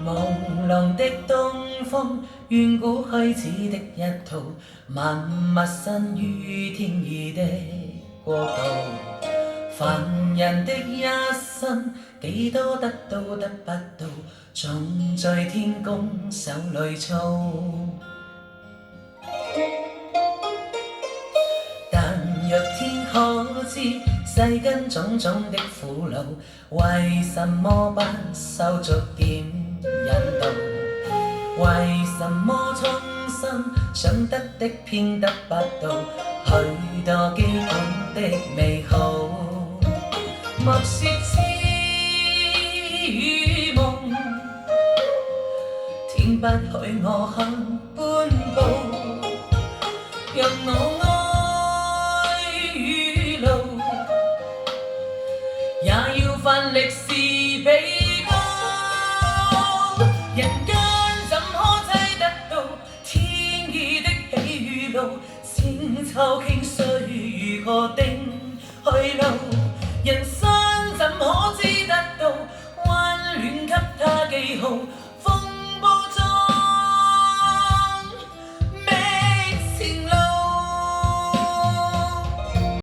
朦朧的東風，遠古虛似的一套，萬物生於天意的國度。凡人的一生，幾多得到得不到，總在天公手裏操。但若天可知世間種種的苦惱，為什麼不受逐漸引導？為什麼衷心想得的偏得不到許多基本的美好？莫說痴與夢，天不許我肯半步，讓我愛與怒，也要奮力試比高。人間怎可猜得到天意的喜與怒？千秋傾須如何定去路？人生怎可知得到？溫暖給他記號，